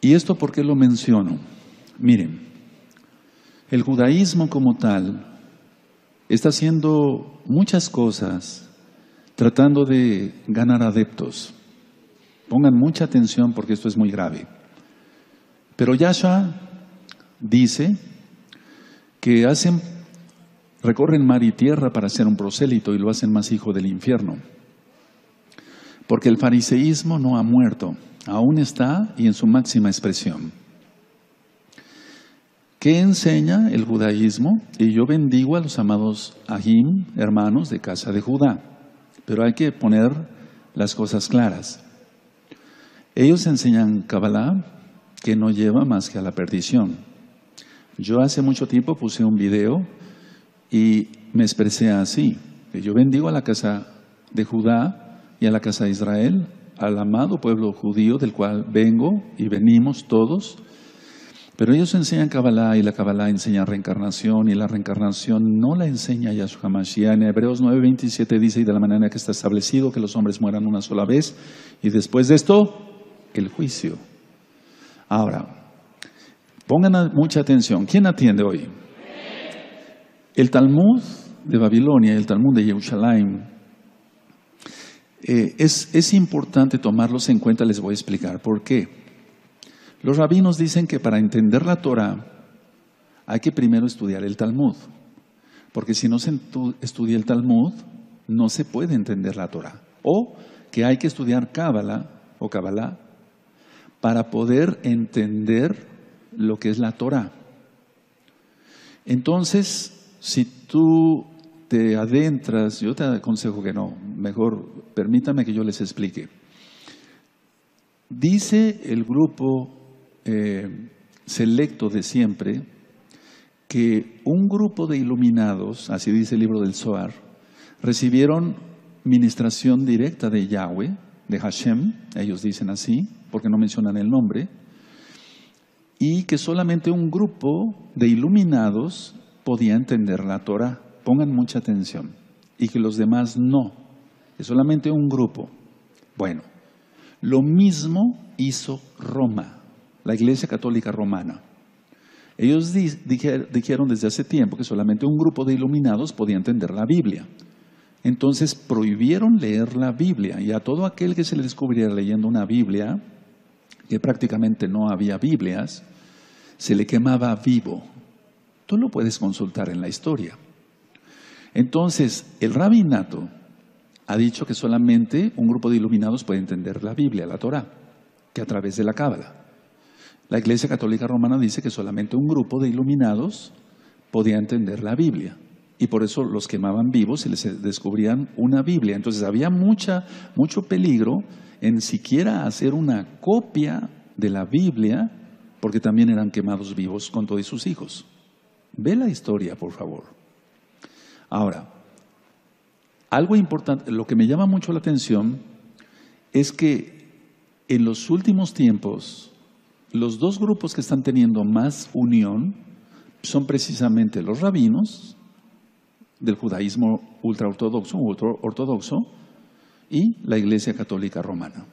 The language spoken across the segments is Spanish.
¿Y esto por qué lo menciono? Miren, el judaísmo como tal está haciendo muchas cosas tratando de ganar adeptos. Pongan mucha atención porque esto es muy grave. Pero Yahshua dice que recorren mar y tierra para ser un prosélito y lo hacen más hijo del infierno. Porque el fariseísmo no ha muerto, aún está y en su máxima expresión. ¿Qué enseña el judaísmo? Y yo bendigo a los amados Ahim, hermanos de casa de Judá, pero hay que poner las cosas claras. Ellos enseñan Kabbalah, que no lleva más que a la perdición. Yo hace mucho tiempo puse un video y me expresé así, que yo bendigo a la casa de Judá y a la casa de Israel, al amado pueblo judío del cual vengo y venimos todos, pero ellos enseñan Kabbalah y la Kabbalah enseña reencarnación y la reencarnación no la enseña Yahshua Mashiach. En Hebreos 9:27 dice, y de la manera que está establecido que los hombres mueran una sola vez y después de esto, el juicio. Ahora, pongan mucha atención. ¿Quién atiende hoy? El Talmud de Babilonia y el Talmud de Jerusalén es importante tomarlos en cuenta. Les voy a explicar por qué. Los rabinos dicen que para entender la Torah hay que primero estudiar el Talmud, porque si no se estudia el Talmud no se puede entender la Torah, o que hay que estudiar Kabbalah o Kabbalah para poder entender lo que es la Torah. Entonces, si tú te adentras, yo te aconsejo que no, mejor permítame que yo les explique. Dice el grupo selecto de siempre que un grupo de iluminados, así dice el libro del Zohar, recibieron ministración directa de Yahweh, de Hashem, ellos dicen así, porque no mencionan el nombre, y que solamente un grupo de iluminados podía entender la Torah. Pongan mucha atención. Y que los demás no, que solamente un grupo. Bueno, lo mismo hizo Roma, la Iglesia Católica Romana. Ellos dijeron desde hace tiempo que solamente un grupo de iluminados podía entender la Biblia. Entonces prohibieron leer la Biblia, y a todo aquel que se le descubriera leyendo una Biblia, que prácticamente no había Biblias, se le quemaba vivo. Tú lo puedes consultar en la historia. Entonces, el rabinato ha dicho que solamente un grupo de iluminados puede entender la Biblia, la Torah, que a través de la Cábala. La Iglesia Católica Romana dice que solamente un grupo de iluminados podía entender la Biblia, y por eso los quemaban vivos y les descubrían una Biblia. Entonces había mucho peligro en siquiera hacer una copia de la Biblia, porque también eran quemados vivos con todos sus hijos. Ve la historia, por favor. Ahora, algo importante, lo que me llama mucho la atención es que en los últimos tiempos los dos grupos que están teniendo más unión son precisamente los rabinos del judaísmo ultraortodoxo o ortodoxo y la Iglesia Católica Romana.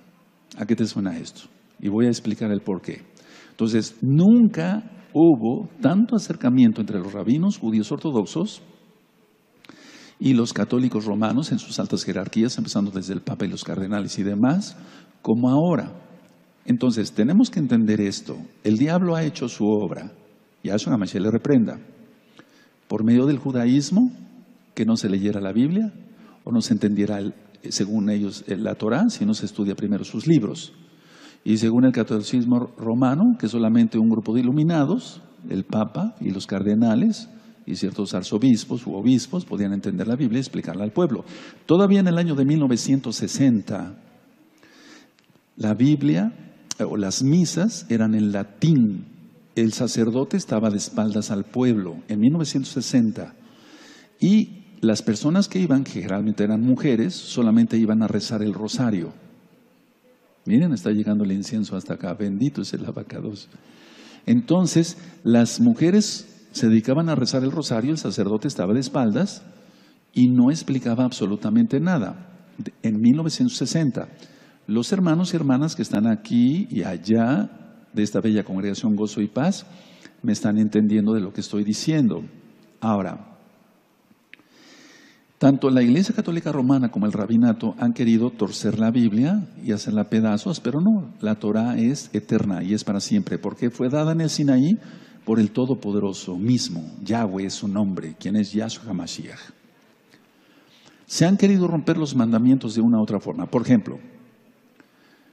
¿A qué te suena esto? Y voy a explicar el por qué. Entonces, nunca hubo tanto acercamiento entre los rabinos judíos ortodoxos y los católicos romanos en sus altas jerarquías, empezando desde el Papa y los cardenales y demás, como ahora. Entonces, tenemos que entender esto. El diablo ha hecho su obra, y a Yahshua Mashiach le reprenda, por medio del judaísmo, que no se leyera la Biblia, o no se entendiera, según ellos, la Torah, si no se estudia primero sus libros. Y según el catolicismo romano, que solamente un grupo de iluminados, el Papa y los cardenales, y ciertos arzobispos u obispos podían entender la Biblia y explicarla al pueblo. Todavía en el año de 1960, la Biblia o las misas eran en latín. El sacerdote estaba de espaldas al pueblo en 1960, y las personas que iban, que generalmente eran mujeres, solamente iban a rezar el rosario. Miren, está llegando el incienso hasta acá, bendito es el abacados. Entonces, las mujeres se dedicaban a rezar el rosario, el sacerdote estaba de espaldas y no explicaba absolutamente nada. En 1960, los hermanos y hermanas que están aquí y allá de esta bella congregación Gozo y Paz me están entendiendo de lo que estoy diciendo. Ahora, tanto la Iglesia Católica Romana como el rabinato han querido torcer la Biblia y hacerla pedazos, pero no, la Torah es eterna y es para siempre, porque fue dada en el Sinaí por el Todopoderoso mismo. Yahweh es su nombre, quien es Yahshua HaMashiach. Se han querido romper los mandamientos de una u otra forma. Por ejemplo,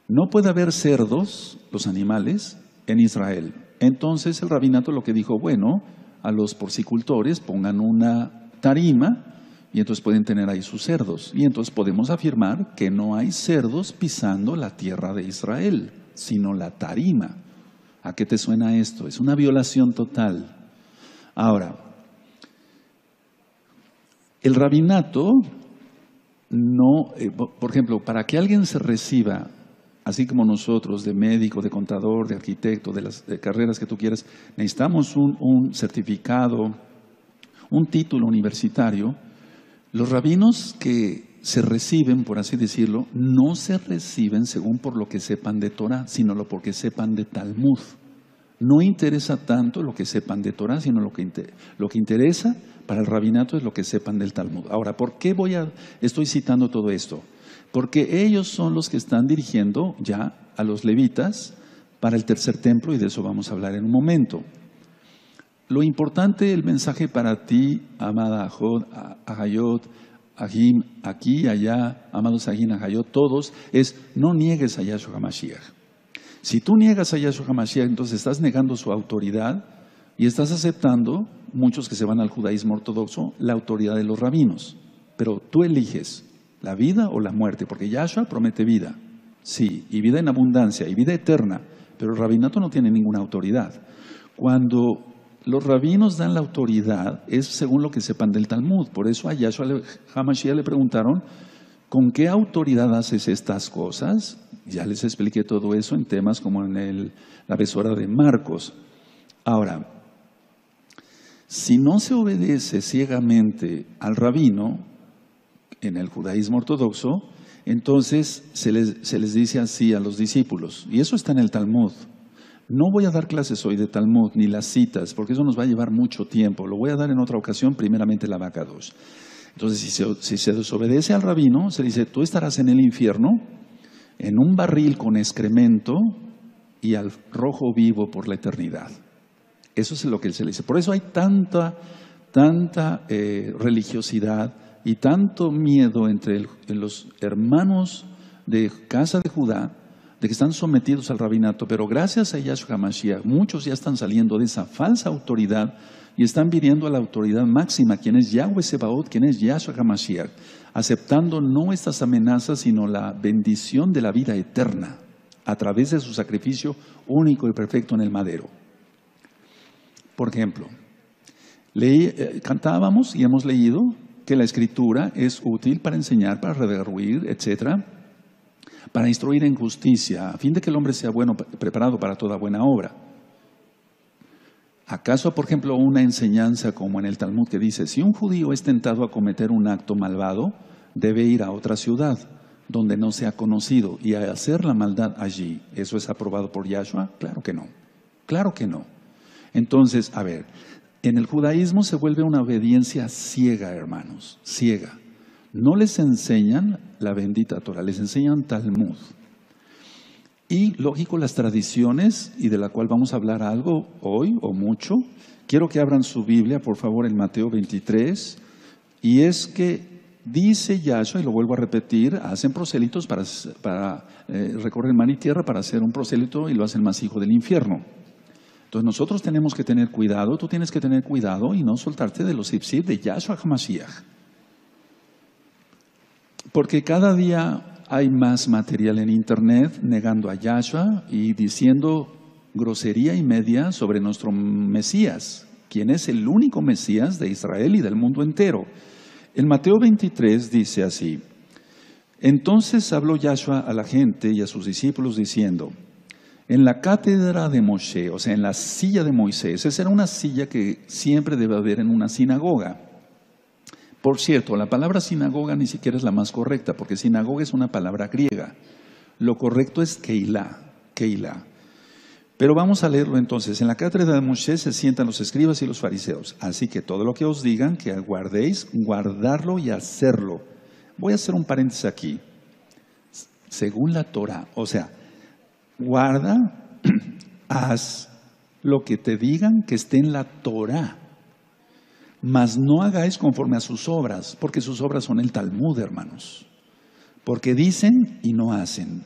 no puede haber cerdos, los animales, en Israel. Entonces el rabinato lo que dijo, bueno, a los porcicultores pongan una tarima y entonces pueden tener ahí sus cerdos. Y entonces podemos afirmar que no hay cerdos pisando la tierra de Israel, sino la tarima. ¿A qué te suena esto? Es una violación total. Ahora, el rabinato no, por ejemplo, para que alguien se reciba, así como nosotros, de médico, de contador, de arquitecto, de las carreras que tú quieras, necesitamos un certificado, un título universitario. Los rabinos que se reciben, por así decirlo, no se reciben según por lo que sepan de Torah, sino lo que sepan de Talmud. No interesa tanto lo que sepan de Torah, sino lo que interesa para el rabinato es lo que sepan del Talmud. Ahora, ¿por qué estoy citando todo esto? Porque ellos son los que están dirigiendo ya a los levitas para el tercer templo, y de eso vamos a hablar en un momento. Lo importante, el mensaje para ti, amada Ahayot, Ahim, aquí y allá, amados Ahim, Ahayot, todos, es no niegues a Yahshua HaMashiach. Si tú niegas a Yahshua HaMashiach, entonces estás negando su autoridad y estás aceptando, muchos que se van al judaísmo ortodoxo, la autoridad de los rabinos. Pero tú eliges la vida o la muerte, porque Yahshua promete vida, sí, y vida en abundancia, y vida eterna, pero el rabinato no tiene ninguna autoridad. Cuando los rabinos dan la autoridad, es según lo que sepan del Talmud. Por eso a Yahshua HaMashiach le preguntaron, ¿con qué autoridad haces estas cosas? Ya les expliqué todo eso en temas como en la besora de Marcos. Ahora, si no se obedece ciegamente al rabino, en el judaísmo ortodoxo, entonces se les dice así a los discípulos, y eso está en el Talmud. No voy a dar clases hoy de Talmud ni las citas, porque eso nos va a llevar mucho tiempo. Lo voy a dar en otra ocasión, primeramente la Abacados. Entonces, si se desobedece al rabino, se dice, tú estarás en el infierno, en un barril con excremento y al rojo vivo por la eternidad. Eso es lo que se le dice. Por eso hay tanta religiosidad y tanto miedo entre los hermanos de casa de Judá, de que están sometidos al rabinato, pero gracias a Yahshua HaMashiach, muchos ya están saliendo de esa falsa autoridad y están viniendo a la autoridad máxima, quien es Yahweh Sebaot, quien es Yahshua HaMashiach, aceptando no estas amenazas, sino la bendición de la vida eterna, a través de su sacrificio único y perfecto en el madero. Por ejemplo, cantábamos y hemos leído que la Escritura es útil para enseñar, para redarguir, etcétera, para instruir en justicia, a fin de que el hombre sea bueno, preparado para toda buena obra. ¿Acaso, por ejemplo, una enseñanza como en el Talmud que dice, si un judío es tentado a cometer un acto malvado, debe ir a otra ciudad donde no sea conocido y a hacer la maldad allí? ¿Eso es aprobado por Yahshua? Claro que no. Claro que no. Entonces, a ver, en el judaísmo se vuelve una obediencia ciega, hermanos, ciega. No les enseñan la bendita Torah, les enseñan Talmud. Y lógico, las tradiciones, y de la cual vamos a hablar algo hoy o mucho. Quiero que abran su Biblia, por favor, en Mateo 23. Y es que dice Yahshua, y lo vuelvo a repetir, hacen prosélitos para recorrer mar y tierra para hacer un prosélito y lo hacen más hijo del infierno. Entonces nosotros tenemos que tener cuidado, tú tienes que tener cuidado y no soltarte de los ipsib de Yahshua HaMashiach. Porque cada día hay más material en internet negando a Yahshua y diciendo grosería y media sobre nuestro Mesías, quien es el único Mesías de Israel y del mundo entero. En Mateo 23 dice así, entonces habló Yahshua a la gente y a sus discípulos diciendo, en la cátedra de Moshe, o sea, en la silla de Moisés, esa era una silla que siempre debe haber en una sinagoga. Por cierto, la palabra sinagoga ni siquiera es la más correcta, porque sinagoga es una palabra griega. Lo correcto es keilah, keilah. Pero vamos a leerlo entonces. En la cátedra de Moshe se sientan los escribas y los fariseos. Así que todo lo que os digan, que guardéis, guardarlo y hacerlo. Voy a hacer un paréntesis aquí. Según la Torah, o sea, guarda, haz lo que te digan que esté en la Torah. Mas no hagáis conforme a sus obras, porque sus obras son el Talmud, hermanos. Porque dicen y no hacen.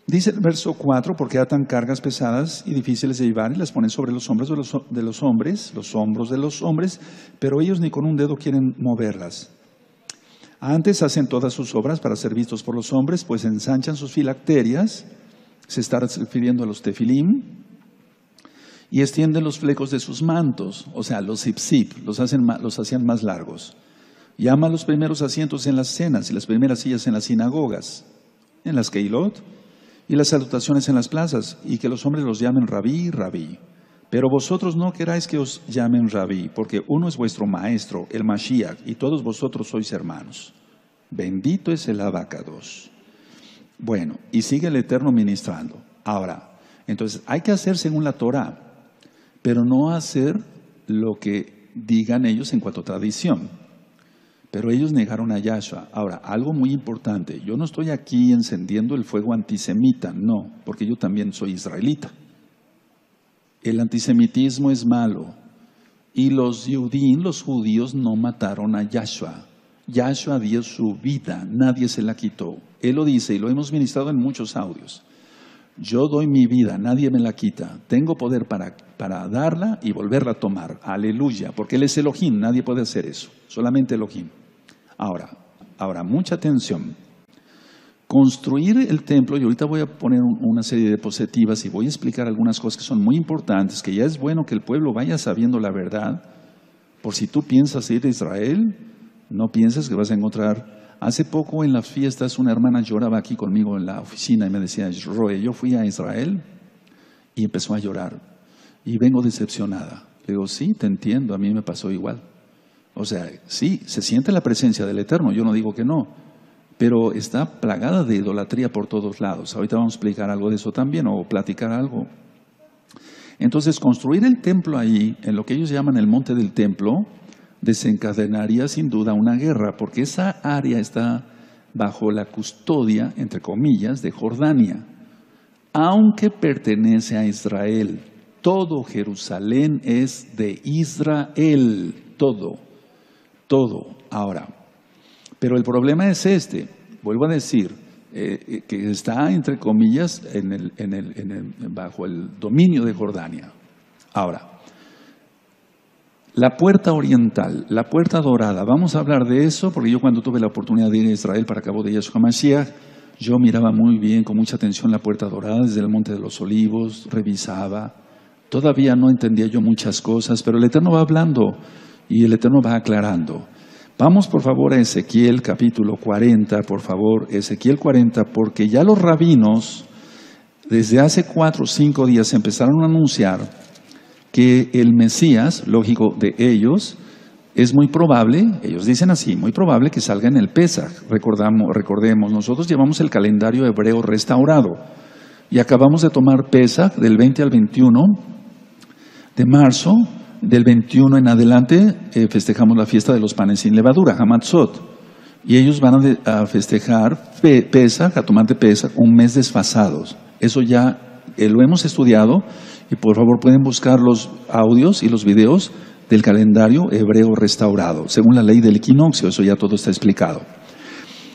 Dice el verso 4, porque atan cargas pesadas y difíciles de llevar y las ponen sobre los hombros de los hombres, pero ellos ni con un dedo quieren moverlas. Antes hacen todas sus obras para ser vistos por los hombres, pues ensanchan sus filacterias, se está refiriendo a los tefilim, y extienden los flecos de sus mantos, o sea, los zip, los hacían más largos. Llaman los primeros asientos en las cenas y las primeras sillas en las sinagogas, en las keilot, y las salutaciones en las plazas, y que los hombres los llamen rabí, rabí. Pero vosotros no queráis que os llamen rabí, porque uno es vuestro maestro, el Mashiach, y todos vosotros sois hermanos. Bendito es el Abacados. Bueno, y sigue el Eterno ministrando. Ahora, entonces hay que hacer según la Torah, pero no hacer lo que digan ellos en cuanto a tradición. Pero ellos negaron a Yahshua. Ahora, algo muy importante, yo no estoy aquí encendiendo el fuego antisemita, no, porque yo también soy israelita. El antisemitismo es malo. Y los judíos no mataron a Yahshua. Yahshua dio su vida, nadie se la quitó. Él lo dice y lo hemos ministrado en muchos audios. Yo doy mi vida, nadie me la quita. Tengo poder para darla y volverla a tomar. Aleluya, porque Él es Elohim, nadie puede hacer eso. Solamente Elohim. Ahora, mucha atención. Construir el templo, y ahorita voy a poner una serie de diapositivas y voy a explicar algunas cosas que son muy importantes, que ya es bueno que el pueblo vaya sabiendo la verdad. Por si tú piensas ir a Israel, no pienses que vas a encontrar. Hace poco en las fiestas una hermana lloraba aquí conmigo en la oficina y me decía, Roe, yo fui a Israel, y empezó a llorar y vengo decepcionada. Le digo, sí, te entiendo, a mí me pasó igual. O sea, sí, se siente la presencia del Eterno, yo no digo que no, pero está plagada de idolatría por todos lados. Ahorita vamos a explicar algo de eso también, o platicar algo. Entonces, construir el templo ahí, en lo que ellos llaman el monte del templo, desencadenaría sin duda una guerra, porque esa área está bajo la custodia, entre comillas, de Jordania, aunque pertenece a Israel. Todo Jerusalén es de Israel, todo. Ahora, pero el problema es vuelvo a decir, que está entre comillas bajo el dominio de Jordania. Ahora, la puerta oriental, la puerta dorada, vamos a hablar de eso, porque yo cuando tuve la oportunidad de ir a Israel para cabo de Yahshua Mashiach, yo miraba muy bien, con mucha atención la puerta dorada desde el Monte de los Olivos, revisaba. Todavía no entendía yo muchas cosas, pero el Eterno va hablando y el Eterno va aclarando. Vamos por favor a Ezequiel capítulo 40, por favor, Ezequiel 40, porque ya los rabinos desde hace 4 o 5 días empezaron a anunciar que el Mesías, lógico de ellos, es muy probable, ellos dicen así, muy probable que salga en el Pesaj. Recordemos, nosotros llevamos el calendario hebreo restaurado y acabamos de tomar Pesaj del 20 al 21 de marzo. Del 21 en adelante festejamos la fiesta de los panes sin levadura, Hamatzot, y ellos van a festejar Pesaj, a tomar de Pesaj, un mes desfasados. Eso ya lo hemos estudiado, y por favor pueden buscar los audios y los videos del calendario hebreo restaurado, según la ley del equinoccio. Eso ya todo está explicado.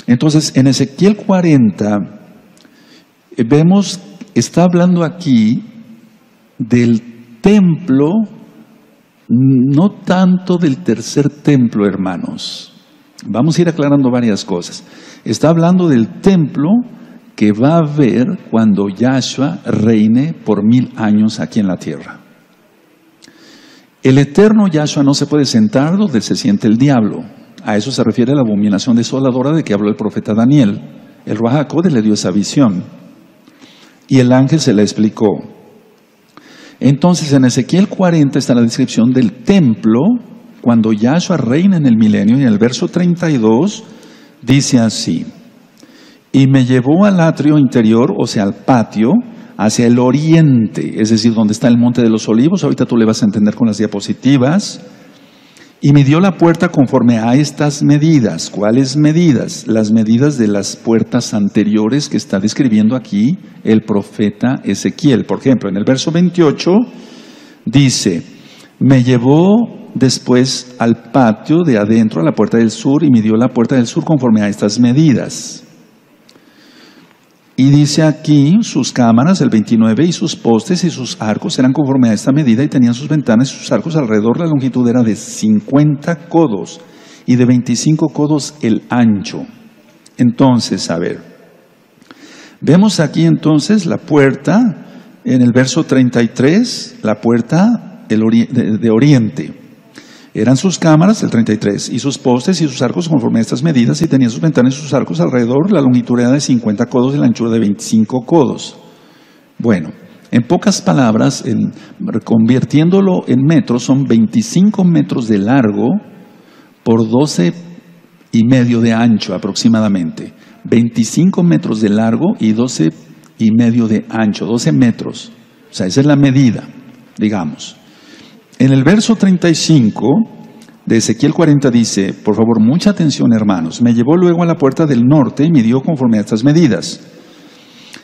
Entonces, en Ezequiel 40, vemos, está hablando aquí del templo, no tanto del tercer templo, hermanos. Vamos a ir aclarando varias cosas. Está hablando del templo que va a haber cuando Yahshua reine por 1000 años aquí en la tierra. El eterno Yahshua no se puede sentar donde se siente el diablo. A eso se refiere la abominación desoladora de que habló el profeta Daniel. El Ruach HaKodesh le dio esa visión y el ángel se la explicó. Entonces en Ezequiel 40 está la descripción del templo cuando Yahshua reina en el milenio, y en el verso 32 dice así: y me llevó al atrio interior, o sea al patio, hacia el oriente, es decir, donde está el Monte de los Olivos. Ahorita tú le vas a entender con las diapositivas. Y midió la puerta conforme a estas medidas. ¿Cuáles medidas? Las medidas de las puertas anteriores que está describiendo aquí el profeta Ezequiel. Por ejemplo, en el verso 28 dice: me llevó después al patio de adentro, a la puerta del sur, y midió la puerta del sur conforme a estas medidas. Y dice aquí, sus cámaras, el 29, y sus postes y sus arcos eran conforme a esta medida, y tenían sus ventanas y sus arcos alrededor. La longitud era de 50 codos y de 25 codos el ancho. Entonces, a ver, vemos aquí entonces la puerta, en el verso 33, la puerta de oriente. Eran sus cámaras, el 33, y sus postes y sus arcos conforme a estas medidas, y tenían sus ventanas y sus arcos alrededor. La longitud era de 50 codos y la anchura de 25 codos. Bueno, en pocas palabras, convirtiéndolo en metros, son 25 metros de largo por 12 y medio de ancho aproximadamente. 25 metros de largo y 12 y medio de ancho, 12 metros. O sea, esa es la medida, digamos. En el verso 35 de Ezequiel 40 dice, por favor, mucha atención, hermanos: me llevó luego a la puerta del norte y midió conforme a estas medidas.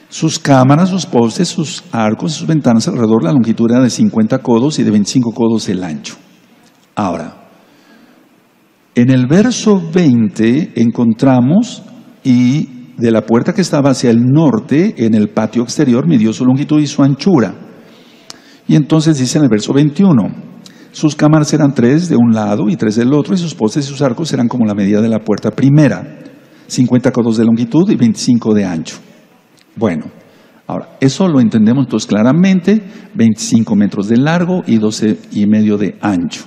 Sus cámaras, sus postes, sus arcos y sus ventanas alrededor, la longitud era de 50 codos y de 25 codos el ancho. Ahora, en el verso 20 encontramos, y de la puerta que estaba hacia el norte, en el patio exterior, midió su longitud y su anchura. Y entonces dice en el verso 21, sus cámaras eran 3 de un lado y 3 del otro, y sus postes y sus arcos eran como la medida de la puerta primera, 50 codos de longitud y 25 de ancho. Bueno, ahora, eso lo entendemos entonces claramente: 25 metros de largo y 12 y medio de ancho.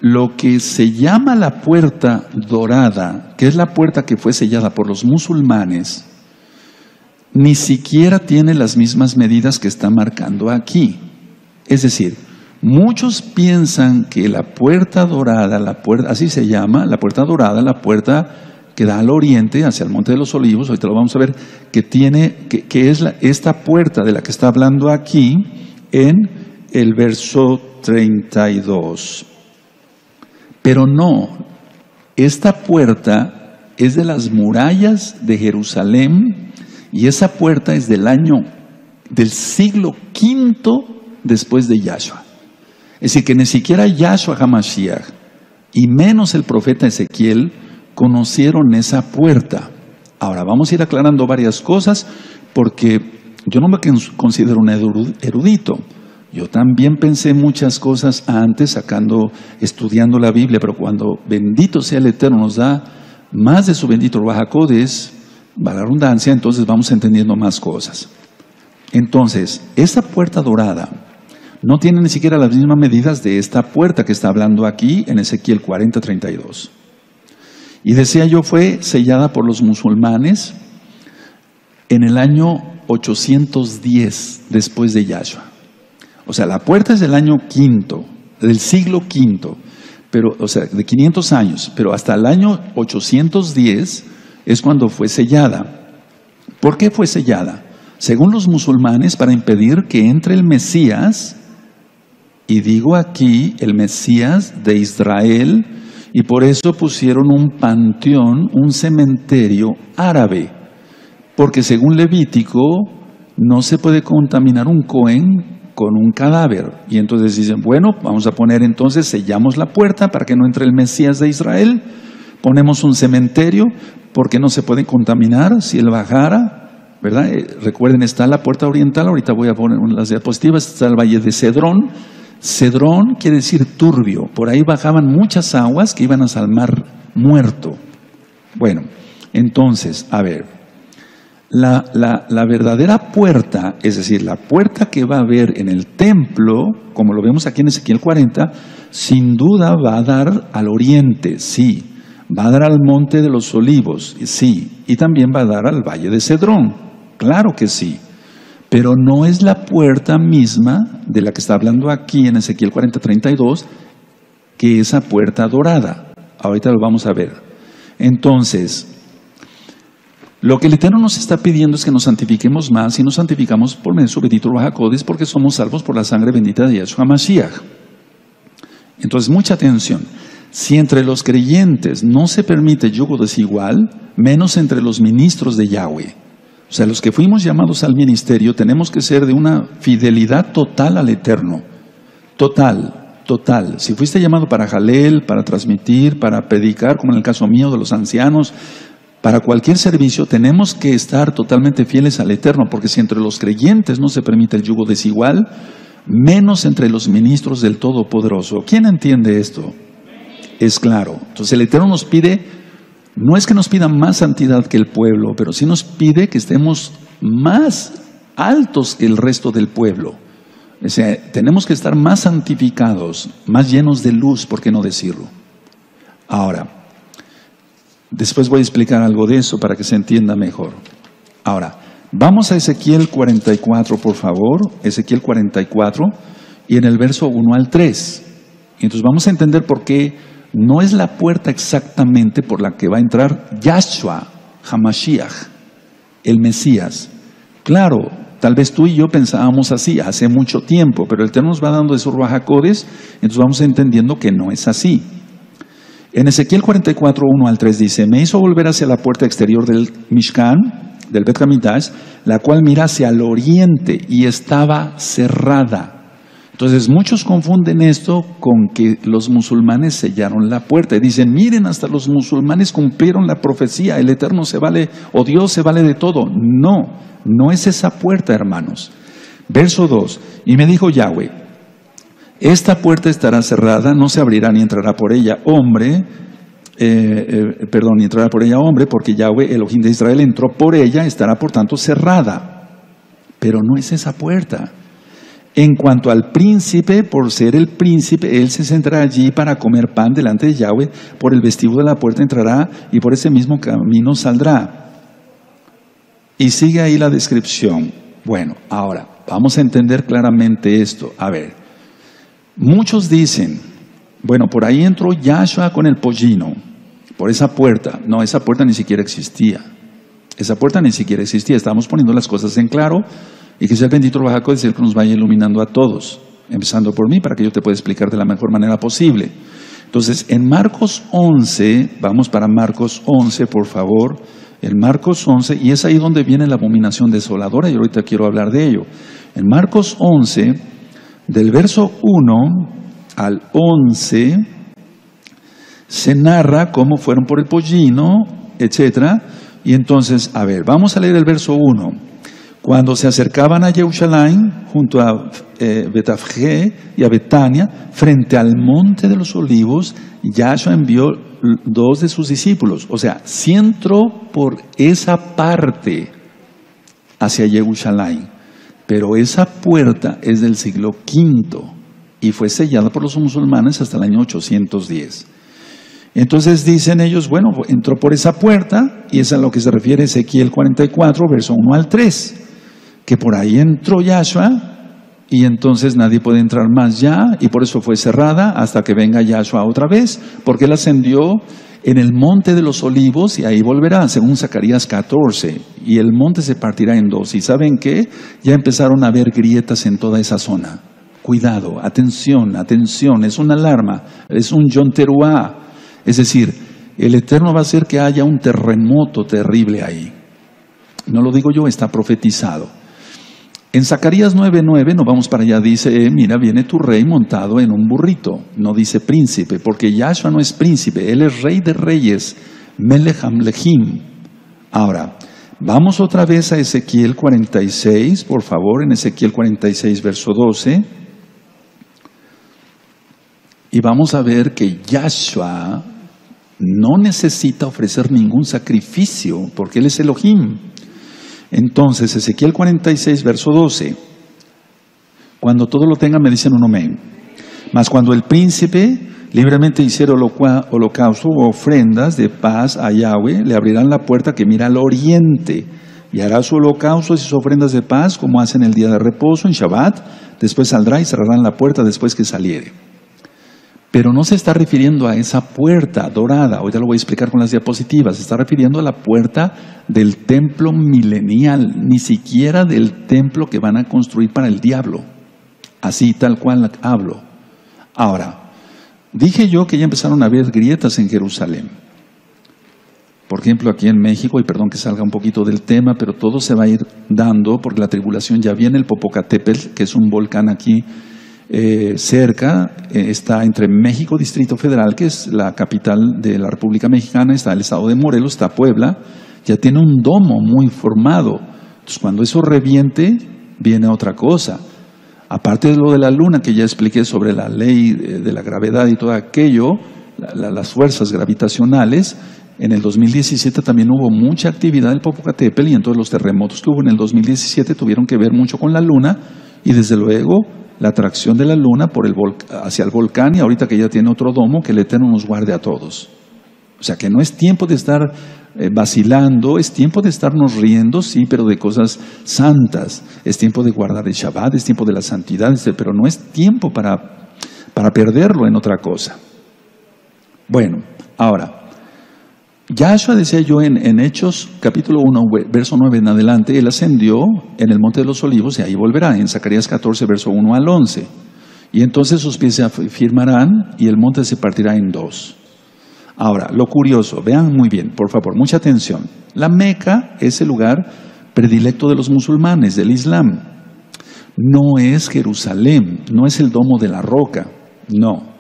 Lo que se llama la puerta dorada, que es la puerta que fue sellada por los musulmanes, ni siquiera tiene las mismas medidas que está marcando aquí. Es decir, muchos piensan que la puerta dorada, así se llama, la puerta dorada, la puerta que da al oriente, hacia el Monte de los Olivos, ahorita lo vamos a ver, que es esta puerta de la que está hablando aquí en el verso 32. Pero no, esta puerta es de las murallas de Jerusalén, y esa puerta es del siglo V después de Yahshua. Es decir, que ni siquiera Yahshua HaMashiach, y menos el profeta Ezequiel, conocieron esa puerta. Ahora, vamos a ir aclarando varias cosas, porque yo no me considero un erudito. Yo también pensé muchas cosas antes, estudiando la Biblia, pero cuando, bendito sea el Eterno, nos da más de su bendito Ruach HaKodesh, va la redundancia, entonces vamos entendiendo más cosas. Entonces, esta puerta dorada no tiene ni siquiera las mismas medidas de esta puerta que está hablando aquí en Ezequiel 40:32. Y decía yo, fue sellada por los musulmanes en el año 810 después de Yahshua. O sea, la puerta es del año quinto, del siglo V, pero, o sea, de 500 años, pero hasta el año 810 es cuando fue sellada. ¿Por qué fue sellada? Según los musulmanes, para impedir que entre el Mesías, y digo aquí el Mesías de Israel, y por eso pusieron un panteón, un cementerio árabe, porque según Levítico no se puede contaminar un cohen con un cadáver. Y entonces dicen, bueno, vamos a poner entonces, sellamos la puerta para que no entre el Mesías de Israel, ponemos un cementerio porque no se puede contaminar si él bajara, ¿verdad? Recuerden, está la puerta oriental, ahorita voy a poner las diapositivas, está el valle de Cedrón. Cedrón quiere decir turbio, por ahí bajaban muchas aguas que iban hasta el mar muerto. Bueno, entonces, a ver, la verdadera puerta, es decir, la puerta que va a haber en el templo, como lo vemos aquí en Ezequiel 40, sin duda va a dar al oriente, sí, va a dar al Monte de los Olivos, sí, y también va a dar al valle de Cedrón, claro que sí. Pero no es la puerta misma de la que está hablando aquí en Ezequiel 40:32, que esa puerta dorada. Ahorita lo vamos a ver. Entonces, Lo que el Eterno nos está pidiendo es que nos santifiquemos más y nos santificamos por medio de su bendito Ruach HaKodesh porque somos salvos por la sangre bendita de Yahshua Mashiach. Entonces, mucha atención. Si entre los creyentes no se permite yugo desigual, menos entre los ministros de Yahweh. O sea, los que fuimos llamados al ministerio tenemos que ser de una fidelidad total al Eterno. Total. Si fuiste llamado para jalel, para transmitir, para predicar, como en el caso mío de los ancianos, para cualquier servicio tenemos que estar totalmente fieles al Eterno, porque si entre los creyentes no se permite el yugo desigual, menos entre los ministros del Todopoderoso. ¿Quién entiende esto? Es claro. Entonces el Eterno nos pide, no es que nos pida más santidad que el pueblo, pero sí nos pide que estemos más altos que el resto del pueblo. O sea, tenemos que estar más santificados, más llenos de luz, ¿por qué no decirlo? Ahora, después voy a explicar algo de eso para que se entienda mejor. Ahora, vamos a Ezequiel 44, por favor. Ezequiel 44, y en el verso 1 al 3. Entonces vamos a entender por qué no es la puerta exactamente por la que va a entrar Yahshua HaMashiach, el Mesías. Claro, tal vez tú y yo pensábamos así hace mucho tiempo, pero el Eterno nos va dando de su Ruach HaKodesh, entonces vamos entendiendo que no es así. En Ezequiel 44, 1 al 3 dice: me hizo volver hacia la puerta exterior del Mishkan, del Bet HaMikdash, la cual mira hacia el oriente y estaba cerrada. Entonces muchos confunden esto con que los musulmanes sellaron la puerta y dicen: miren, hasta los musulmanes cumplieron la profecía, el Eterno se vale, o Dios se vale de todo. No es esa puerta, hermanos. Verso 2: y me dijo Yahweh: esta puerta estará cerrada, no se abrirá ni entrará por ella hombre, porque Yahweh, Elohim de Israel, entró por ella, estará por tanto cerrada. Pero no es esa puerta. En cuanto al príncipe, por ser el príncipe, él se sentará allí para comer pan delante de Yahweh, por el vestíbulo de la puerta entrará y por ese mismo camino saldrá. Y sigue ahí la descripción. Bueno, ahora, vamos a entender claramente esto. A ver, muchos dicen, bueno, por ahí entró Yahshua con el pollino, por esa puerta. No, esa puerta ni siquiera existía. Estamos poniendo las cosas en claro. Y que sea el bendito Ruach HaKodesh el que nos vaya iluminando a todos, empezando por mí, para que yo te pueda explicar de la mejor manera posible. Entonces, en Marcos 11, vamos para Marcos 11, por favor. En Marcos 11, y es ahí donde viene la abominación desoladora, y ahorita quiero hablar de ello. En Marcos 11, del verso 1 al 11, se narra cómo fueron por el pollino, etc. Y entonces, a ver, vamos a leer el verso 1. Cuando se acercaban a Jerusalén, junto a Betafge y a Betania, frente al monte de los olivos, Yahshua envió 2 de sus discípulos. O sea, sí entró por esa parte hacia Jerusalén, pero esa puerta es del siglo V y fue sellada por los musulmanes hasta el año 810. Entonces dicen ellos, bueno, entró por esa puerta, y es a lo que se refiere Ezequiel 44, verso 1 al 3. Que por ahí entró Yahshua y entonces nadie puede entrar más ya, y por eso fue cerrada hasta que venga Yahshua otra vez, porque él ascendió en el monte de los olivos y ahí volverá, según Zacarías 14, y el monte se partirá en 2. ¿Y saben qué? Ya empezaron a haber grietas en toda esa zona. Cuidado, atención, es una alarma, es un Yom Teruah, es decir, el Eterno va a hacer que haya un terremoto terrible ahí. No lo digo yo, está profetizado. En Zacarías 9:9, nos vamos para allá, dice, mira, viene tu rey montado en un burrito. No dice príncipe, porque Yahshua no es príncipe, él es rey de reyes, Melech Hamlechim. Ahora, vamos otra vez a Ezequiel 46, por favor, en Ezequiel 46, verso 12. Y vamos a ver que Yahshua no necesita ofrecer ningún sacrificio, porque él es Elohim. Entonces, Ezequiel 46, verso 12. Cuando todo lo tengan me dicen un amén. Mas cuando el príncipe libremente hiciera holocausto o ofrendas de paz a Yahweh, le abrirán la puerta que mira al oriente, y hará su holocausto y sus ofrendas de paz como hacen el día de reposo en Shabbat. Después saldrá y cerrarán la puerta después que saliere. Pero no se está refiriendo a esa puerta dorada, ahorita lo voy a explicar con las diapositivas, se está refiriendo a la puerta del templo milenial, ni siquiera del templo que van a construir para el diablo. Así, tal cual hablo. Ahora, dije yo que ya empezaron a haber grietas en Jerusalén. Por ejemplo, aquí en México, y perdón que salga un poquito del tema, pero todo se va a ir dando porque la tribulación ya viene. El Popocatépetl, que es un volcán aquí cerca, está entre México, Distrito Federal, que es la capital de la República Mexicana, está el estado de Morelos, está Puebla, ya tiene un domo muy formado. Entonces, cuando eso reviente, viene otra cosa. Aparte de lo de la luna, que ya expliqué sobre la ley de la gravedad y todo aquello, las fuerzas gravitacionales, en el 2017 también hubo mucha actividad del Popocatépetl y entonces los terremotos que hubo en el 2017 tuvieron que ver mucho con la luna y desde luego la atracción de la luna hacia el volcán y ahorita que ya tiene otro domo, que el Eterno nos guarde a todos. O sea que no es tiempo de estar vacilando, es tiempo de estarnos riendo, sí, pero de cosas santas. Es tiempo de guardar el Shabbat, es tiempo de la santidad, pero no es tiempo para perderlo en otra cosa. Bueno, ahora, Yahshua decía yo en Hechos capítulo 1, verso 9 en adelante, Él ascendió en el Monte de los Olivos y ahí volverá, en Zacarías 14, verso 1 al 11. Y entonces sus pies se afirmarán y el monte se partirá en dos. Ahora, lo curioso, vean muy bien, por favor, mucha atención. La Meca es el lugar predilecto de los musulmanes, del Islam. No es Jerusalén, no es el domo de la roca, no.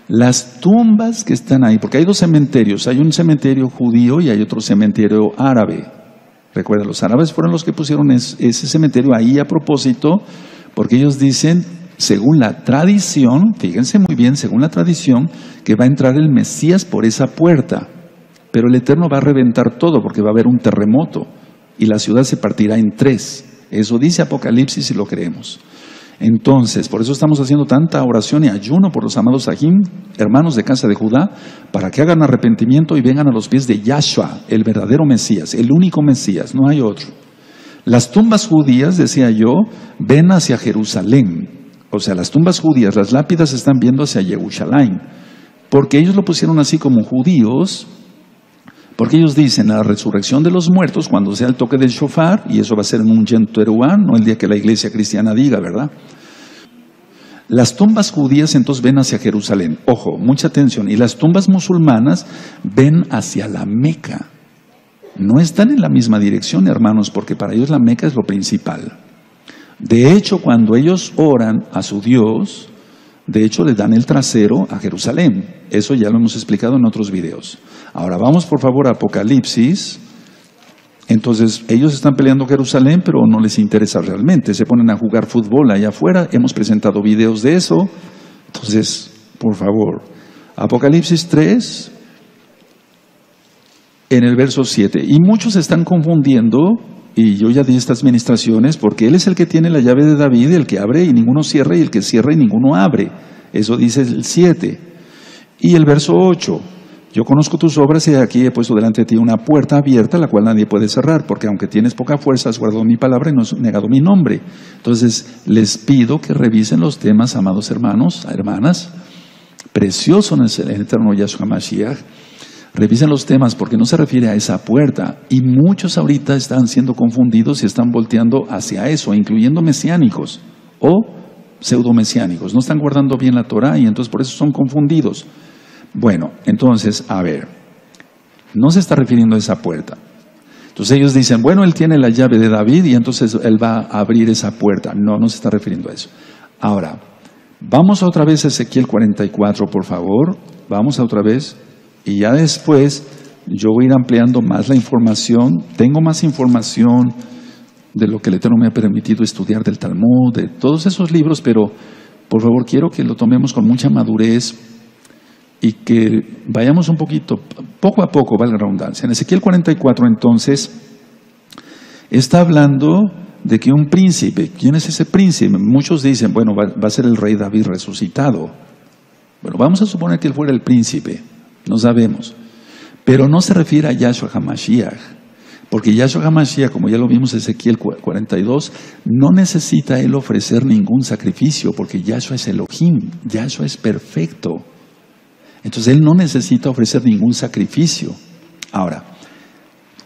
Las tumbas que están ahí, porque hay dos cementerios, hay un cementerio judío y hay otro cementerio árabe. Recuerda, los árabes fueron los que pusieron ese cementerio ahí a propósito, porque ellos dicen, según la tradición, fíjense muy bien, según la tradición, que va a entrar el Mesías por esa puerta, pero el Eterno va a reventar todo porque va a haber un terremoto y la ciudad se partirá en tres. Eso dice Apocalipsis y lo creemos. Entonces, por eso estamos haciendo tanta oración y ayuno por los amados Sahim, hermanos de casa de Judá, para que hagan arrepentimiento y vengan a los pies de Yahshua, el verdadero Mesías, el único Mesías, no hay otro. Las tumbas judías, decía yo, ven hacia Jerusalén. O sea, las tumbas judías, las lápidas están viendo hacia Jerusalén, porque ellos lo pusieron así como judíos, porque ellos dicen la resurrección de los muertos cuando sea el toque del shofar, y eso va a ser en un Yom Teruah, no el día que la iglesia cristiana diga, ¿verdad? Las tumbas judías entonces ven hacia Jerusalén, ojo, mucha atención, y las tumbas musulmanas ven hacia la Meca. No están en la misma dirección, hermanos, porque para ellos la Meca es lo principal. De hecho, cuando ellos oran a su Dios, de hecho le dan el trasero a Jerusalén. Eso ya lo hemos explicado en otros videos. Ahora vamos por favor a Apocalipsis. Entonces ellos están peleando Jerusalén, pero no les interesa realmente. Se ponen a jugar fútbol allá afuera. Hemos presentado videos de eso. Entonces, por favor, Apocalipsis 3, en el verso 7. Y muchos están confundiendo, y yo ya di estas ministraciones, porque Él es el que tiene la llave de David, el que abre y ninguno cierra, y el que cierra y ninguno abre. Eso dice el 7. Y el verso 8. Yo conozco tus obras y aquí he puesto delante de ti una puerta abierta, la cual nadie puede cerrar, porque aunque tienes poca fuerza, has guardado mi palabra y no has negado mi nombre. Entonces, les pido que revisen los temas, amados hermanos, hermanas. Precioso es el eterno Yahshua Mashiach. Revisen los temas porque no se refiere a esa puerta. Y muchos ahorita están siendo confundidos y están volteando hacia eso, incluyendo mesiánicos o pseudomesiánicos. No están guardando bien la Torah y entonces por eso son confundidos. Bueno, entonces, a ver, no se está refiriendo a esa puerta. Entonces ellos dicen, bueno, Él tiene la llave de David y entonces Él va a abrir esa puerta. No, no se está refiriendo a eso. Ahora, vamos otra vez a Ezequiel 44, por favor. Vamos a otra vez. Y ya después yo voy a ir ampliando más la información. Tengo más información de lo que el Eterno me ha permitido estudiar del Talmud, de todos esos libros, pero por favor quiero que lo tomemos con mucha madurez y que vayamos un poquito, poco a poco, valga la redundancia. En Ezequiel 44 entonces está hablando de que un príncipe, ¿quién es ese príncipe? Muchos dicen, bueno, va a ser el rey David resucitado. Bueno, vamos a suponer que él fuera el príncipe, no sabemos. Pero no se refiere a Yahshua HaMashiach, porque Yahshua HaMashiach, como ya lo vimos en Ezequiel 42, no necesita él ofrecer ningún sacrificio, porque Yahshua es Elohim, Yahshua es perfecto. Entonces Él no necesita ofrecer ningún sacrificio. Ahora,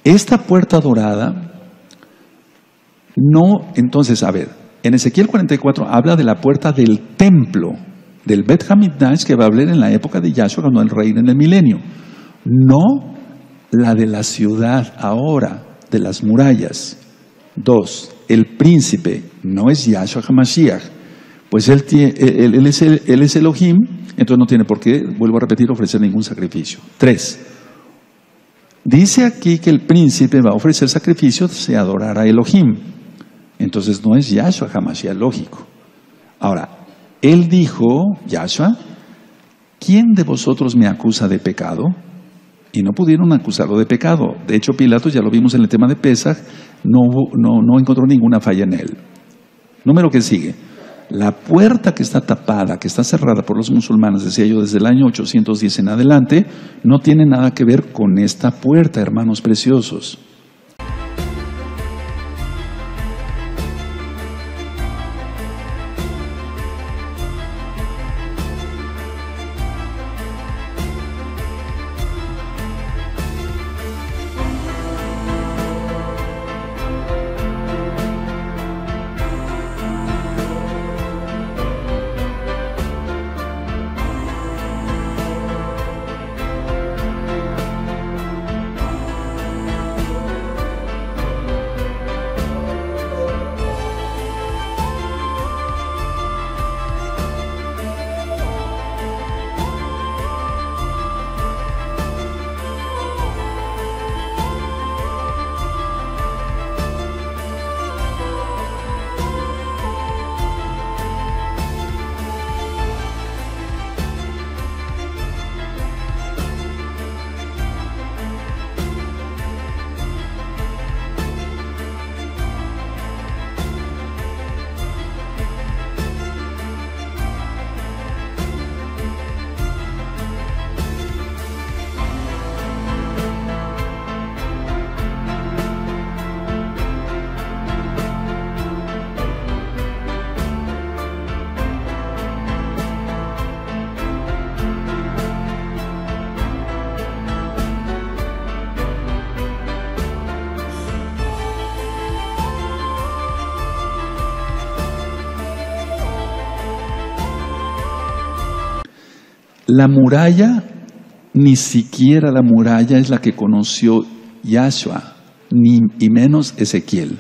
esta puerta dorada, no, entonces, a ver, en Ezequiel 44 habla de la puerta del templo, del Bet Hamikdash, que va a hablar en la época de Yahshua, cuando Él reina en el milenio. No la de la ciudad ahora, de las murallas. 2, el príncipe no es Yahshua HaMashiach, pues él es Elohim, entonces no tiene por qué, vuelvo a repetir, ofrecer ningún sacrificio. 3, dice aquí que el príncipe va a ofrecer sacrificios, se adorará a Elohim, entonces no es Yahshua HaMashiach, lógico. Ahora, él dijo, Yahshua, ¿quién de vosotros me acusa de pecado? Y no pudieron acusarlo de pecado. De hecho, Pilato, ya lo vimos en el tema de Pesaj, no encontró ninguna falla en él. Número que sigue. La puerta que está tapada, que está cerrada por los musulmanes, decía yo, desde el año 810 en adelante, no tiene nada que ver con esta puerta, hermanos preciosos. La muralla, ni siquiera la muralla es la que conoció Yahshua, ni y menos Ezequiel.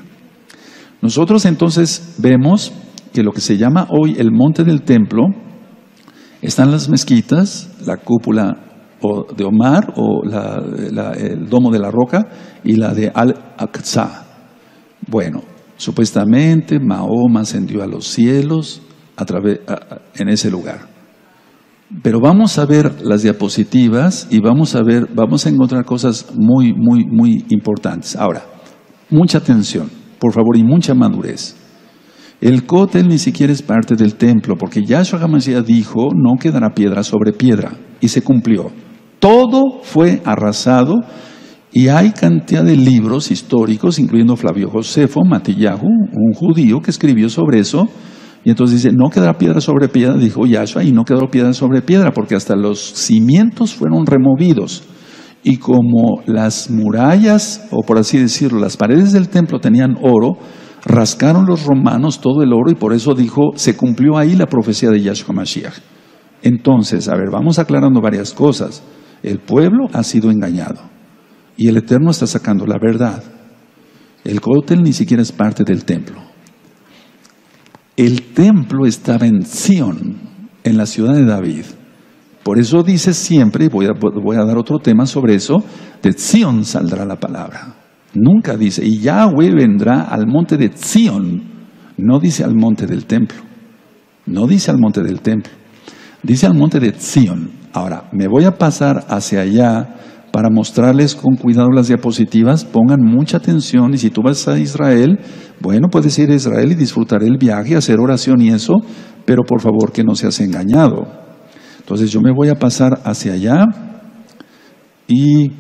Nosotros entonces vemos que lo que se llama hoy el monte del templo, están las mezquitas, la cúpula de Omar o el domo de la roca y la de Al-Aqsa. Bueno, supuestamente Mahoma ascendió a los cielos en ese lugar. Pero vamos a ver las diapositivas y vamos a encontrar cosas muy, muy, muy importantes. Ahora, mucha atención, por favor, y mucha madurez. El cótel ni siquiera es parte del templo, porque Yahshua HaMashiach dijo, no quedará piedra sobre piedra, y se cumplió. Todo fue arrasado, y hay cantidad de libros históricos, incluyendo Flavio Josefo, Matillahu, un judío que escribió sobre eso. Y entonces dice, no quedará piedra sobre piedra, dijo Yahshua, y no quedó piedra sobre piedra, porque hasta los cimientos fueron removidos. Y como las murallas, o por así decirlo, las paredes del templo tenían oro, rascaron los romanos todo el oro, y por eso dijo, se cumplió ahí la profecía de Yahshua Mashiach. Entonces, a ver, vamos aclarando varias cosas. El pueblo ha sido engañado, y el Eterno está sacando la verdad. El cótel ni siquiera es parte del templo. El templo estaba en Sion, en la ciudad de David. Por eso dice siempre, voy a dar otro tema sobre eso, de Sion saldrá la palabra. Nunca dice, y Yahweh vendrá al monte de Sion. No dice al monte del templo. No dice al monte del templo. Dice al monte de Sion. Ahora, me voy a pasar hacia allá para mostrarles con cuidado las diapositivas. Pongan mucha atención, y si tú vas a Israel, bueno, puedes ir a Israel y disfrutar el viaje, hacer oración y eso, pero por favor que no seas engañado. Entonces yo me voy a pasar hacia allá y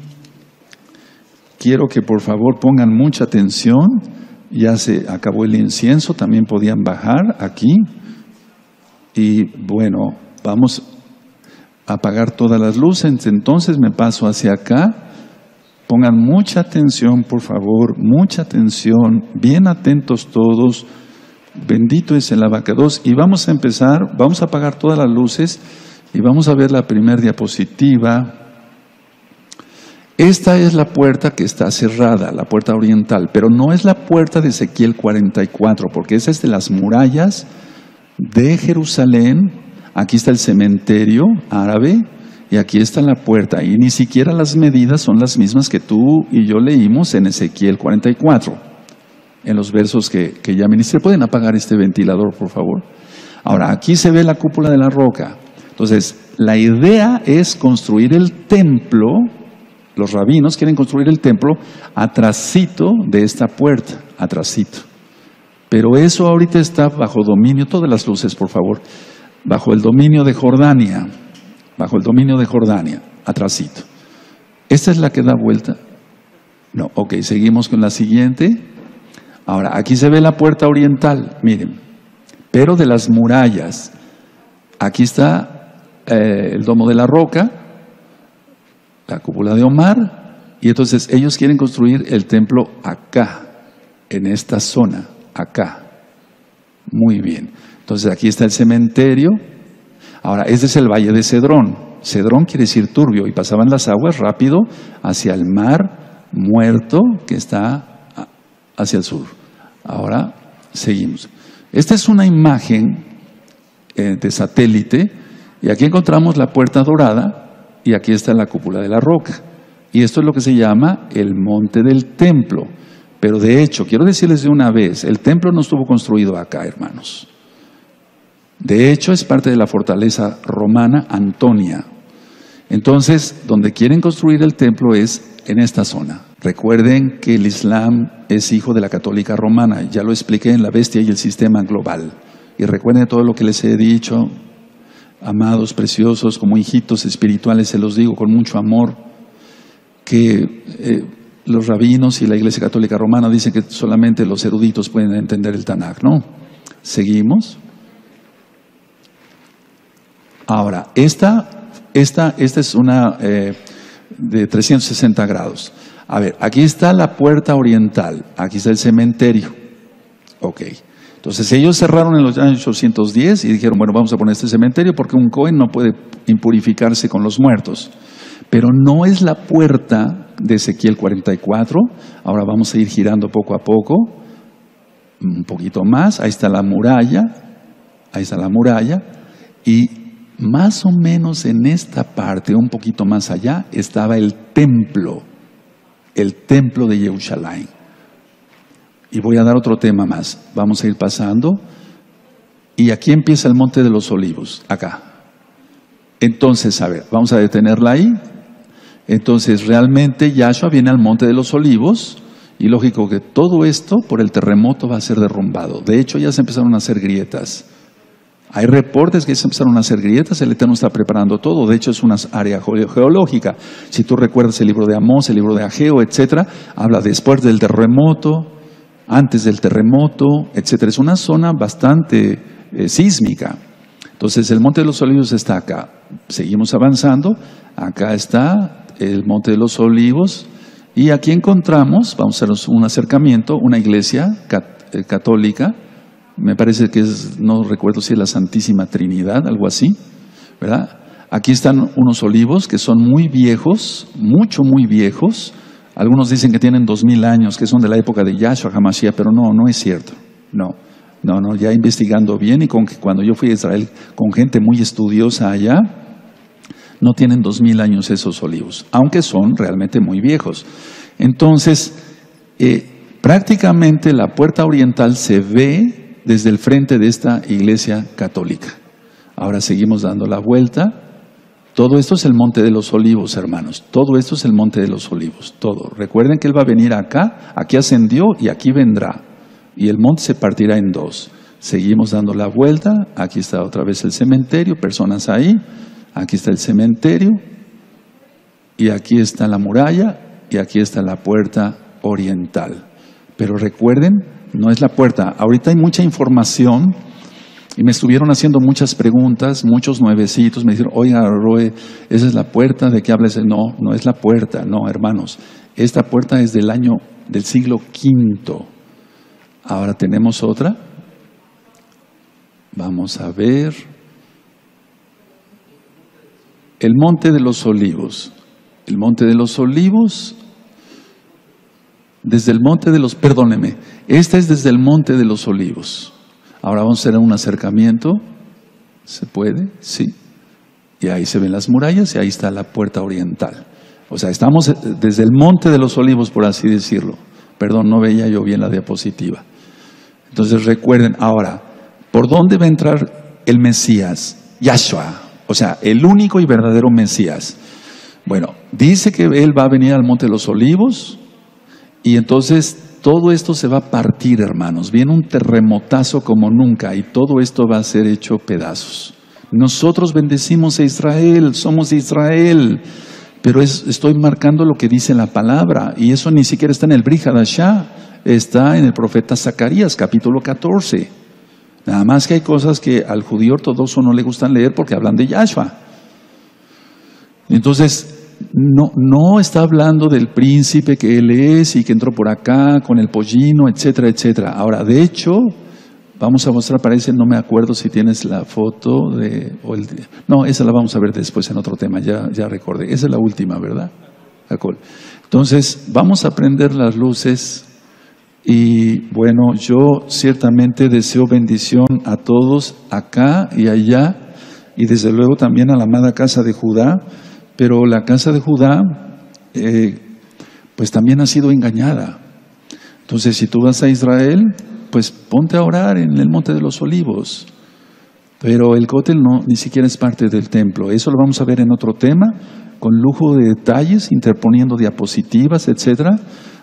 quiero que por favor pongan mucha atención. Ya se acabó el incienso, también podían bajar aquí. Y bueno, vamos apagar todas las luces. Entonces me paso hacia acá. Pongan mucha atención, por favor, mucha atención, bien atentos todos. Bendito es el abacados. Y vamos a empezar, vamos a apagar todas las luces y vamos a ver la primera diapositiva. Esta es la puerta que está cerrada, la puerta oriental, pero no es la puerta de Ezequiel 44, porque esa es de las murallas de Jerusalén. Aquí está el cementerio árabe y aquí está la puerta. Y ni siquiera las medidas son las mismas que tú y yo leímos en Ezequiel 44, en los versos que ya ministré. ¿Pueden apagar este ventilador, por favor? Ahora, aquí se ve la cúpula de la roca. Entonces, la idea es construir el templo. Los rabinos quieren construir el templo atrasito de esta puerta, atrasito. Pero eso ahorita está bajo dominio, todas las luces, por favor, bajo el dominio de Jordania, atrasito. ¿Esta es la que da vuelta? No, ok, seguimos con la siguiente. Ahora, aquí se ve la puerta oriental, miren, pero de las murallas. Aquí está el domo de la roca, la cúpula de Omar, y entonces ellos quieren construir el templo acá, en esta zona, acá. Muy bien. Entonces aquí está el cementerio. Ahora, este es el valle de Cedrón. Cedrón quiere decir turbio, y pasaban las aguas rápido hacia el mar muerto que está hacia el sur. Ahora, seguimos. Esta es una imagen de satélite, y aquí encontramos la puerta dorada, y aquí está la cúpula de la roca. Y esto es lo que se llama el monte del templo. Pero de hecho, quiero decirles de una vez, el templo no estuvo construido acá, hermanos. De hecho, es parte de la fortaleza romana Antonia. Entonces, donde quieren construir el templo es en esta zona. Recuerden que el Islam es hijo de la católica romana. Ya lo expliqué en La Bestia y el Sistema Global. Y recuerden todo lo que les he dicho. Amados, preciosos, como hijitos espirituales, se los digo con mucho amor, que los rabinos y la Iglesia Católica Romana dicen que solamente los eruditos pueden entender el Tanaj, ¿no? Seguimos. Ahora, esta es una de 360 grados. A ver, aquí está la puerta oriental, aquí está el cementerio. Ok. Entonces ellos cerraron en los años 810 y dijeron, bueno, vamos a poner este cementerio porque un Cohen no puede impurificarse con los muertos. Pero no es la puerta de Ezequiel 44. Ahora vamos a ir girando poco a poco, un poquito más. Ahí está la muralla, y más o menos en esta parte, un poquito más allá, estaba el templo de Jerusalén. Y voy a dar otro tema más. Vamos a ir pasando. Y aquí empieza el Monte de los Olivos, acá. Entonces, a ver, vamos a detenerla ahí. Entonces, realmente Yahshua viene al Monte de los Olivos. Y lógico que todo esto, por el terremoto, va a ser derrumbado. De hecho, ya se empezaron a hacer grietas. Hay reportes que ya se empezaron a hacer grietas. El Eterno está preparando todo. De hecho, es una área geológica. Si tú recuerdas el libro de Amós, el libro de Ageo, etcétera, habla después del terremoto, antes del terremoto, etcétera. Es una zona bastante sísmica. Entonces el Monte de los Olivos está acá. Seguimos avanzando. Acá está el Monte de los Olivos. Y aquí encontramos, vamos a hacer un acercamiento, una iglesia católica. Me parece que es, no recuerdo si es la Santísima Trinidad, algo así, ¿verdad? Aquí están unos olivos que son muy viejos, muy viejos. Algunos dicen que tienen 2000 años, que son de la época de Yahshua HaMashiach, pero no es cierto. No, ya investigando bien y cuando yo fui a Israel con gente muy estudiosa allá, no tienen 2000 años esos olivos, aunque son realmente muy viejos. Entonces, prácticamente la puerta oriental se ve desde el frente de esta iglesia católica. Ahora seguimos dando la vuelta. Todo esto es el Monte de los Olivos, hermanos. Todo esto es el Monte de los Olivos, todo. Recuerden que Él va a venir acá, aquí ascendió y aquí vendrá. Y el monte se partirá en dos. Seguimos dando la vuelta. Aquí está otra vez el cementerio, personas ahí. Aquí está el cementerio. Y aquí está la muralla. Y aquí está la puerta oriental. Pero recuerden, no es la puerta. Ahorita hay mucha información Y me estuvieron haciendo muchas preguntas, muchos nuevecitos, me dijeron, oiga, Roe, ¿esa es la puerta? ¿De qué hablas? No, no es la puerta, no, hermanos. Esta puerta es del siglo V. Ahora tenemos otra. Vamos a ver. El Monte de los Olivos. El Monte de los Olivos, perdóneme, esta es desde el Monte de los Olivos. Ahora vamos a hacer un acercamiento. ¿Se puede? Sí. Y ahí se ven las murallas y ahí está la puerta oriental. O sea, estamos desde el Monte de los Olivos, por así decirlo. Perdón, no veía yo bien la diapositiva. Entonces recuerden, ahora, ¿por dónde va a entrar el Mesías? Yahshua, o sea, el único y verdadero Mesías. Bueno, dice que Él va a venir al Monte de los Olivos y entonces todo esto se va a partir, hermanos. Viene un terremotazo como nunca y todo esto va a ser hecho pedazos. Nosotros bendecimos a Israel, somos Israel, pero estoy marcando lo que dice la palabra y eso ni siquiera está en el Brit Hadashah, está en el profeta Zacarías, capítulo 14. Nada más que hay cosas que al judío ortodoxo no le gustan leer porque hablan de Yahshua. Entonces, no está hablando del príncipe que él es y que entró por acá con el pollino, etcétera, etcétera. Ahora, de hecho, vamos a mostrar, parece, no me acuerdo si tienes la foto no, esa la vamos a ver después en otro tema, ya recordé. Esa es la última, ¿verdad? Entonces, vamos a prender las luces y bueno, yo ciertamente deseo bendición a todos acá y allá y desde luego también a la amada casa de Judá. Pero la casa de Judá, pues también ha sido engañada. Entonces, si tú vas a Israel, pues ponte a orar en el Monte de los Olivos. Pero el cótel ni siquiera es parte del templo. Eso lo vamos a ver en otro tema, con lujo de detalles, interponiendo diapositivas, etcétera,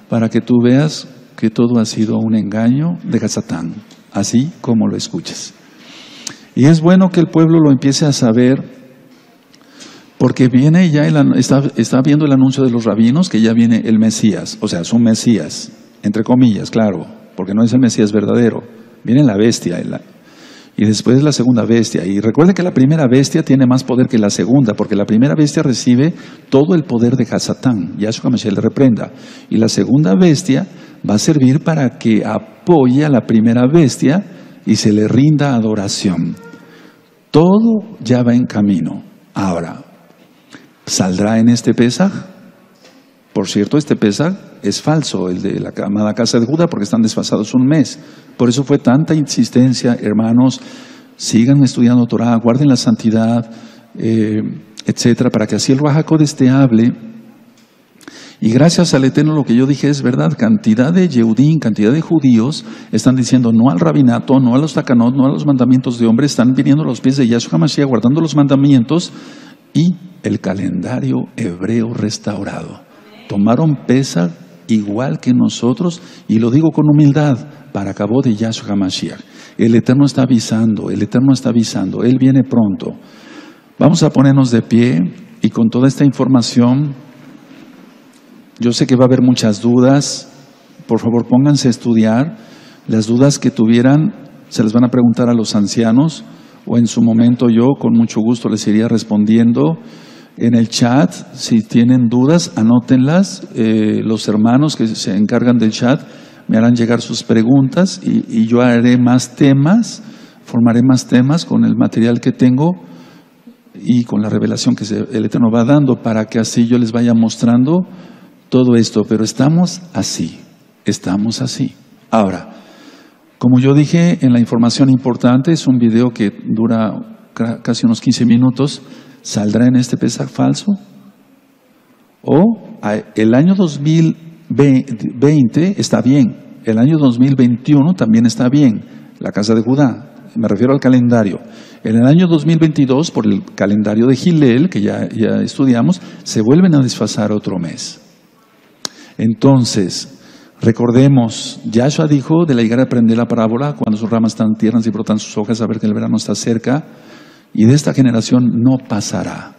para que tú veas que todo ha sido un engaño de Satán, así como lo escuchas. Y es bueno que el pueblo lo empiece a saber. Porque viene ya, está viendo el anuncio de los rabinos que ya viene el Mesías, o sea, es un Mesías, entre comillas, claro, porque no es el Mesías verdadero. Viene la bestia y después la segunda bestia. Y recuerde que la primera bestia tiene más poder que la segunda, porque la primera bestia recibe todo el poder de Hasatán, Yahshua Mashiach le reprenda. Y la segunda bestia va a servir para que apoye a la primera bestia y se le rinda adoración. Todo ya va en camino. Ahora, ¿saldrá en este Pesaj? Por cierto, este Pesaj es falso, el de la amada casa de Judá, porque están desfasados un mes. Por eso fue tanta insistencia, hermanos, sigan estudiando Torah, guarden la santidad, etcétera, para que así el Ruach HaKodesh te hable. Y gracias al Eterno lo que yo dije es verdad, cantidad de Yehudim, cantidad de judíos están diciendo no al rabinato, no a los takanot, no a los mandamientos de hombres, están viniendo a los pies de Yahshua Mashiach, guardando los mandamientos y el calendario hebreo restaurado. Tomaron Pesaj igual que nosotros, y lo digo con humildad, para cabo de Yahshua Mashiach. El Eterno está avisando, Él viene pronto. Vamos a ponernos de pie y con toda esta información, yo sé que va a haber muchas dudas, por favor pónganse a estudiar. Las dudas que tuvieran se les van a preguntar a los ancianos, o en su momento yo con mucho gusto les iría respondiendo. En el chat, si tienen dudas, anótenlas. Los hermanos que se encargan del chat me harán llegar sus preguntas y yo haré más temas, formaré más temas con el material que tengo y con la revelación que el Eterno va dando para que así yo les vaya mostrando todo esto. Pero estamos así. Ahora, como yo dije en la información importante, es un video que dura casi unos 15 minutos. ¿Saldrá en este Pesaj falso? O el año 2020 está bien, el año 2021 también está bien, la casa de Judá, me refiero al calendario. En el año 2022, por el calendario de Hillel, que ya estudiamos, se vuelven a desfasar otro mes. Entonces, recordemos, Yahshua dijo, de la higuera aprendí la parábola, cuando sus ramas están tiernas y brotan sus hojas, a ver que el verano está cerca. Y de esta generación no pasará.